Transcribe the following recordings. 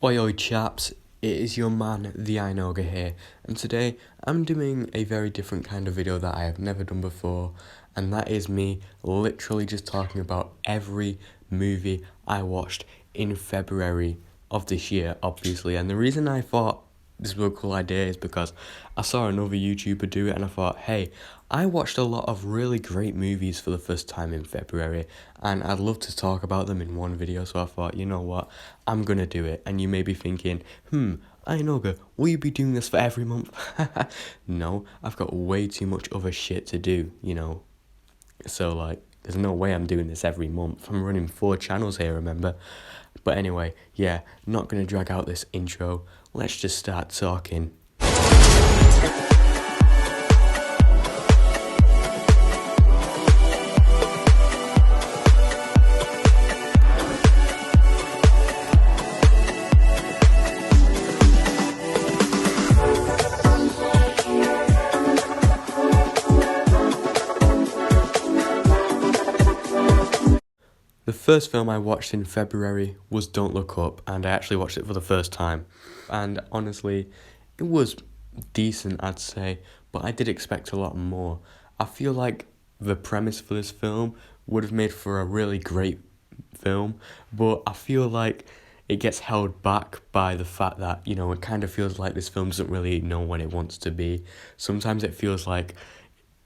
Oi oi chaps, it is your man the Inoga here, and today I'm doing a very different kind of video that I have never done before, and that is me literally just talking about every movie I watched in February of this year, obviously. And the reason I thought this was a cool idea is because I saw another YouTuber do it and I thought, hey, I watched a lot of really great movies for the first time in February and I'd love to talk about them in one video, so I thought, you know what, I'm gonna do it. And you may be thinking, Inoga, will you be doing this for every month? No, I've got way too much other shit to do, so there's no way I'm doing this every month. I'm running 4 channels here, remember? But anyway, yeah, not gonna drag out this intro. Let's just start talking. The first film I watched in February was Don't Look Up, and I actually watched it for the first time. And honestly, it was decent, I'd say, but I did expect a lot more. I feel like the premise for this film would have made for a really great film, but I feel like it gets held back by the fact that, it kind of feels like this film doesn't really know what it wants to be. Sometimes it feels like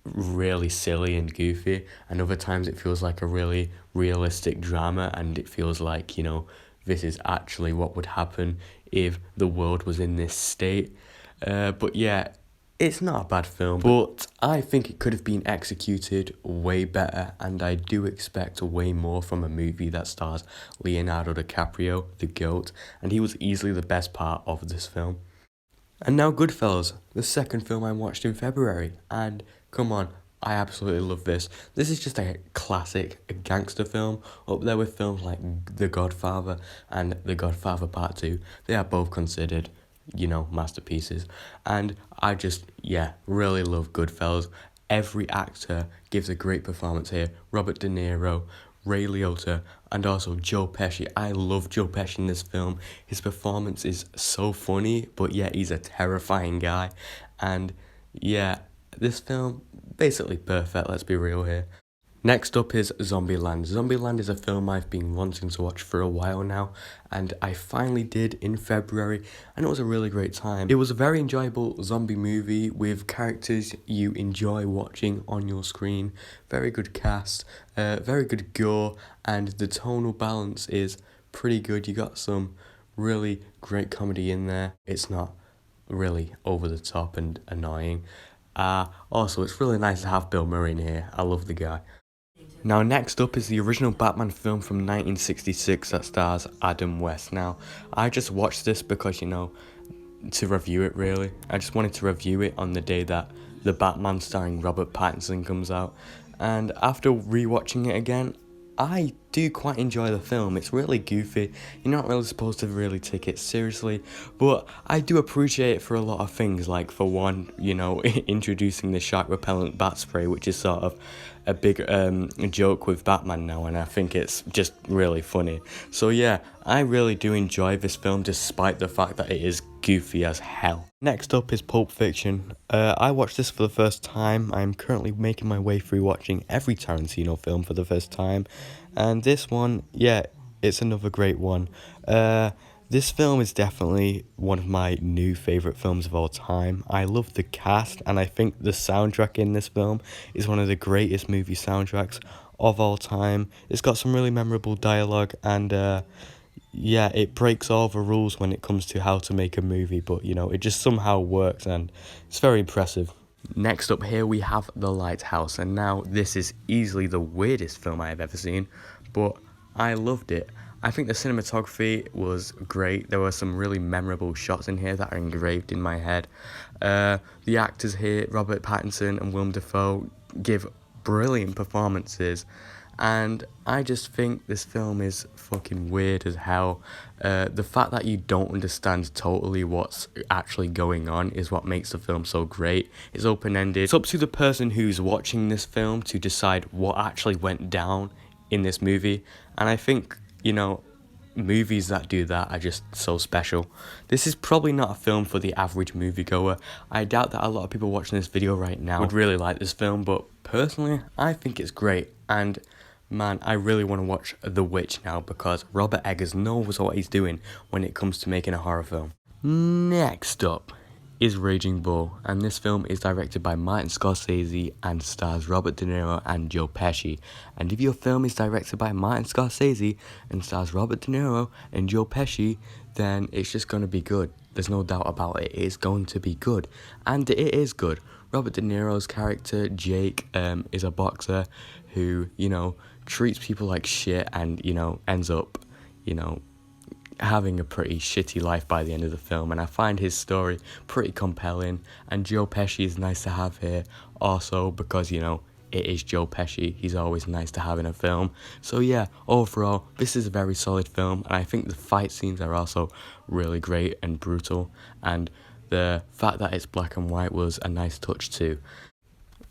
really silly and goofy, and other times it feels like a really realistic drama, and it feels like, this is actually what would happen if the world was in this state. But yeah, it's not a bad film, but I think it could have been executed way better, and I do expect way more from a movie that stars Leonardo DiCaprio, the GOAT, and he was easily the best part of this film. And now Goodfellas, the second film I watched in February, and come on, I absolutely love this. This is just a classic gangster film, up there with films like The Godfather and The Godfather Part 2. They are both considered, masterpieces. And I just, really love Goodfellas. Every actor gives a great performance here. Robert De Niro, Ray Liotta, and also Joe Pesci. I love Joe Pesci in this film. His performance is so funny, but yet he's a terrifying guy. And yeah, this film, basically perfect, let's be real here. Next up is Zombieland. Zombieland is a film I've been wanting to watch for a while now, and I finally did in February, and it was a really great time. It was a very enjoyable zombie movie with characters you enjoy watching on your screen, very good cast, very good gore, and the tonal balance is pretty good. You got some really great comedy in there. It's not really over the top and annoying. Also, it's really nice to have Bill Murray in here. I love the guy. Now, next up is the original Batman film from 1966 that stars Adam West. Now, I just watched this because, to review it really. I just wanted to review it on the day that the Batman starring Robert Pattinson comes out. And after rewatching it again, I do quite enjoy the film. It's really goofy. You're not really supposed to really take it seriously, but I do appreciate it for a lot of things. Like, for one, introducing the shark repellent bat spray, which is sort of a big joke with Batman now, and I think it's just really funny. So yeah, I really do enjoy this film despite the fact that it is goofy as hell. Next up is Pulp Fiction. I watched this for the first time. I'm currently making my way through watching every Tarantino film for the first time, and this one, it's another great one. This film is definitely one of my new favourite films of all time. I love the cast, and I think the soundtrack in this film is one of the greatest movie soundtracks of all time. It's got some really memorable dialogue, and it breaks all the rules when it comes to how to make a movie, but it just somehow works, and it's very impressive. Next up here we have The Lighthouse, and now this is easily the weirdest film I have ever seen, but I loved it. I think the cinematography was great. There were some really memorable shots in here that are engraved in my head. The actors here, Robert Pattinson and Willem Dafoe, give brilliant performances. And I just think this film is fucking weird as hell. The fact that you don't understand totally what's actually going on is what makes the film so great. It's open-ended. It's up to the person who's watching this film to decide what actually went down in this movie. And I think, movies that do that are just so special. This is probably not a film for the average moviegoer. I doubt that a lot of people watching this video right now would really like this film, but personally, I think it's great. And man, I really want to watch The Witch now because Robert Eggers knows what he's doing when it comes to making a horror film. Next up is Raging Bull, and this film is directed by Martin Scorsese and stars Robert De Niro and Joe Pesci. And if your film is directed by Martin Scorsese and stars Robert De Niro and Joe Pesci, then it's just going to be good. There's no doubt about it. It's going to be good. And it is good. Robert De Niro's character, Jake, is a boxer who, treats people like shit and, ends up, having a pretty shitty life by the end of the film, and I find his story pretty compelling. And Joe Pesci is nice to have here also because it is Joe Pesci. He's always nice to have in a film. So yeah, overall this is a very solid film, and I think the fight scenes are also really great and brutal, and the fact that it's black and white was a nice touch too.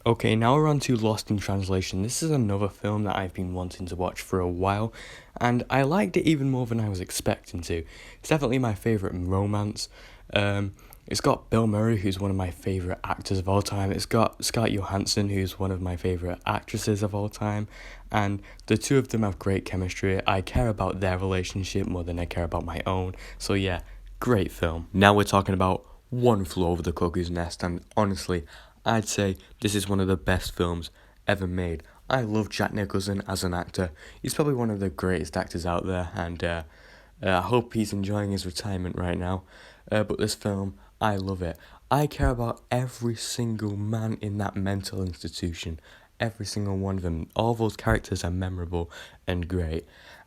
Okay, now we're on to Lost in Translation. This is another film that I've been wanting to watch for a while, and I liked it even more than I was expecting to. It's definitely my favourite romance. It's got Bill Murray, who's one of my favourite actors of all time. It's got Scarlett Johansson, who's one of my favourite actresses of all time, and the two of them have great chemistry. I care about their relationship more than I care about my own. So yeah, great film. Now we're talking about One Flew Over the Cuckoo's Nest, and honestly, I'd say this is one of the best films ever made. I love Jack Nicholson as an actor. He's probably one of the greatest actors out there, and I hope he's enjoying his retirement right now. But this film, I love it. I care about every single man in that mental institution. Every single one of them. All those characters are memorable and great.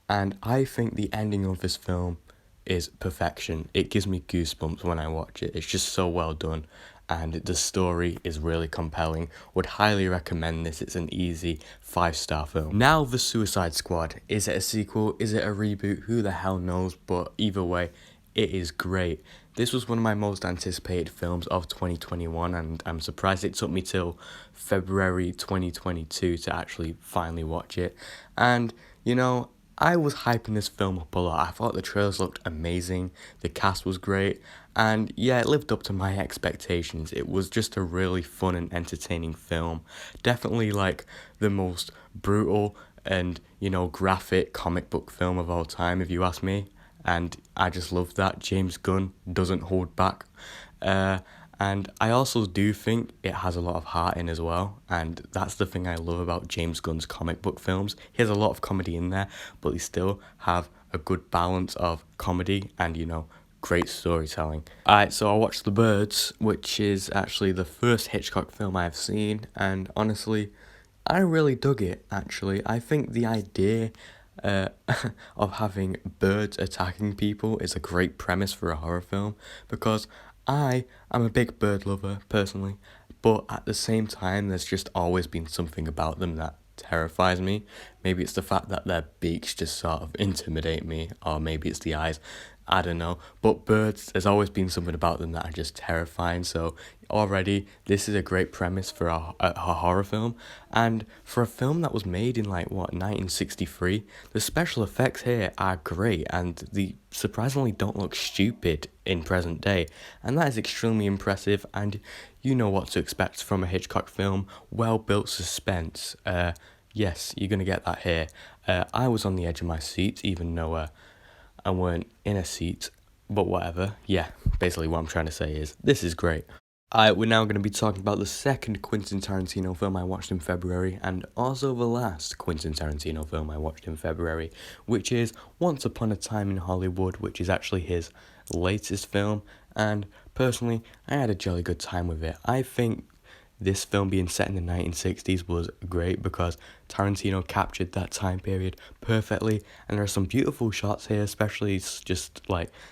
And I think the ending of this film is perfection. It gives me goosebumps when I watch it. It's just so well done. And the story is really compelling. Would highly recommend this. It's an easy 5-star film. Now The Suicide Squad. Is it a sequel? Is it a reboot? Who the hell knows? But either way, it is great. This was one of my most anticipated films of 2021, and I'm surprised it took me till February 2022 to actually finally watch it. And, I was hyping this film up a lot. I thought the trailers looked amazing, the cast was great, and yeah, it lived up to my expectations. It was just a really fun and entertaining film. Definitely like the most brutal and, graphic comic book film of all time, if you ask me. And I just love that. James Gunn doesn't hold back. And I also do think it has a lot of heart in as well, and that's the thing I love about James Gunn's comic book films. He has a lot of comedy in there, but they still have a good balance of comedy and, great storytelling. Alright, so I watched The Birds, which is actually the first Hitchcock film I've seen, and honestly, I really dug it, actually. I think the idea of having birds attacking people is a great premise for a horror film, because I am a big bird lover, personally, but at the same time, there's just always been something about them that terrifies me. Maybe it's the fact that their beaks just sort of intimidate me, or maybe it's the eyes. I don't know. But birds, there's always been something about them that are just terrifying. So already, this is a great premise for a horror film. And for a film that was made in 1963, the special effects here are great, and they surprisingly don't look stupid in present day. And that is extremely impressive, and you know what to expect from a Hitchcock film. Well-built suspense. Yes, you're going to get that here. I was on the edge of my seat, even though I weren't in a seat, but whatever. Yeah, basically what I'm trying to say is, this is great. We're now going to be talking about the second Quentin Tarantino film I watched in February, and also the last Quentin Tarantino film I watched in February, which is Once Upon a Time in Hollywood, which is actually his latest film, and personally, I had a jolly good time with it. I think this film being set in the 1960s was great because Tarantino captured that time period perfectly, and there are some beautiful shots here, especially just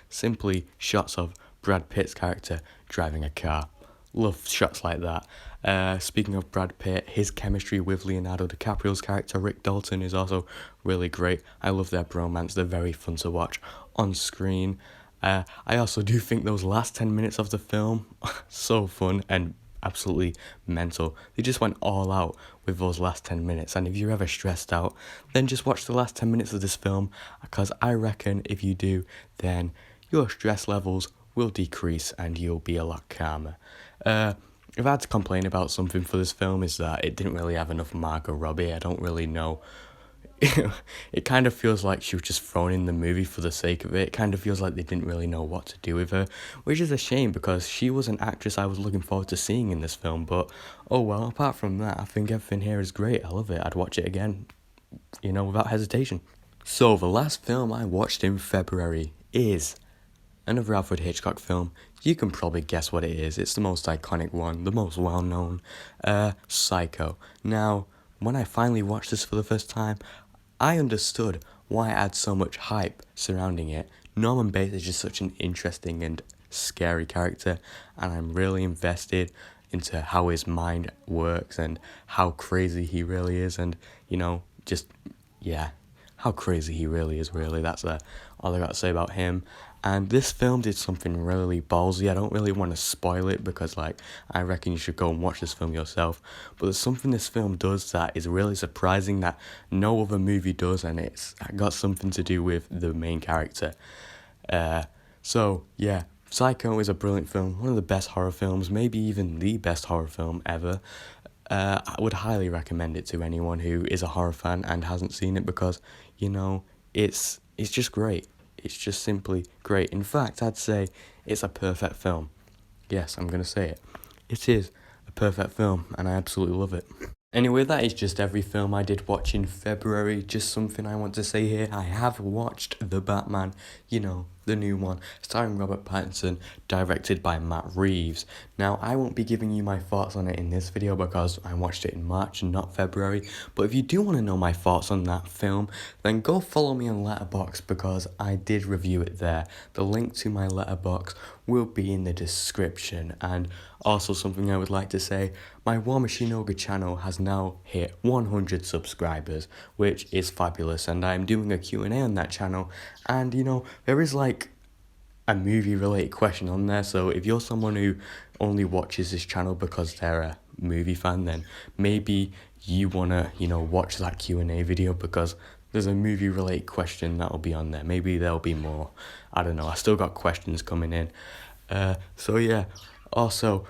simply shots of Brad Pitt's character driving a car. Love shots like that. Speaking of Brad Pitt, his chemistry with Leonardo DiCaprio's character Rick Dalton is also really great. I love their bromance. They're very fun to watch on screen. I also do think those last 10 minutes of the film so fun and absolutely mental. They just went all out with those last 10 minutes. And if you're ever stressed out, then just watch the last 10 minutes of this film, because I reckon if you do, then your stress levels will decrease and you'll be a lot calmer. If I had to complain about something for this film, is that it didn't really have enough Margot Robbie. I don't really know. It kind of feels like she was just thrown in the movie for the sake of it. It kind of feels like they didn't really know what to do with her, which is a shame because she was an actress I was looking forward to seeing in this film. But oh well, apart from that, I think everything here is great. I love it. I'd watch it again, without hesitation. So the last film I watched in February is another Alfred Hitchcock film. You can probably guess what it is. It's the most iconic one, the most well-known, Psycho. Now, when I finally watched this for the first time, I understood why it had so much hype surrounding it. Norman Bates is just such an interesting and scary character, and I'm really invested into how his mind works and how crazy he really is, and, how crazy he really is, really. That's all I got to say about him. And this film did something really ballsy. I don't really want to spoil it because, I reckon you should go and watch this film yourself. But there's something this film does that is really surprising that no other movie does, and it's got something to do with the main character. Psycho is a brilliant film, one of the best horror films, maybe even the best horror film ever. I would highly recommend it to anyone who is a horror fan and hasn't seen it because, it's just great. It's just simply great. In fact, I'd say it's a perfect film. Yes, I'm going to say it. It is a perfect film, and I absolutely love it. Anyway, that is just every film I did watch in February. Just something I want to say here. I have watched The Batman, the new one, starring Robert Pattinson, directed by Matt Reeves. Now, I won't be giving you my thoughts on it in this video because I watched it in March and not February. But if you do want to know my thoughts on that film, then go follow me on Letterboxd because I did review it there. The link to my Letterboxd will be in the description. And also something I would like to say, my War Machine Ogre channel has now hit 100 subscribers, which is fabulous, and I'm doing a Q&A on that channel, and there is a movie related question on there, so if you're someone who only watches this channel because they're a movie fan, then maybe you wanna watch that Q&A video because there's a movie related question that'll be on there. Maybe there'll be more, I don't know, I still got questions coming in. Also,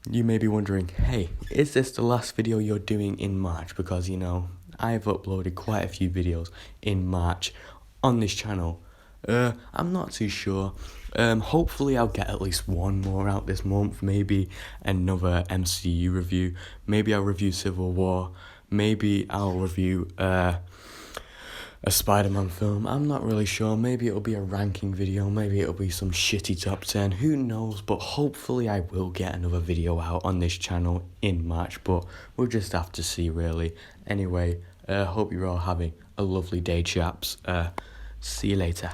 you may be wondering, hey, is this the last video you're doing in March? Because, I've uploaded quite a few videos in March on this channel. I'm not too sure. Hopefully I'll get at least one more out this month. Maybe another MCU review. Maybe I'll review Civil War. Maybe I'll review a Spider-Man film. I'm not really sure. Maybe it'll be a ranking video. Maybe it'll be some shitty top 10. Who knows? But hopefully I will get another video out on this channel in March. But we'll just have to see, really. Anyway, hope you're all having a lovely day, chaps. See you later.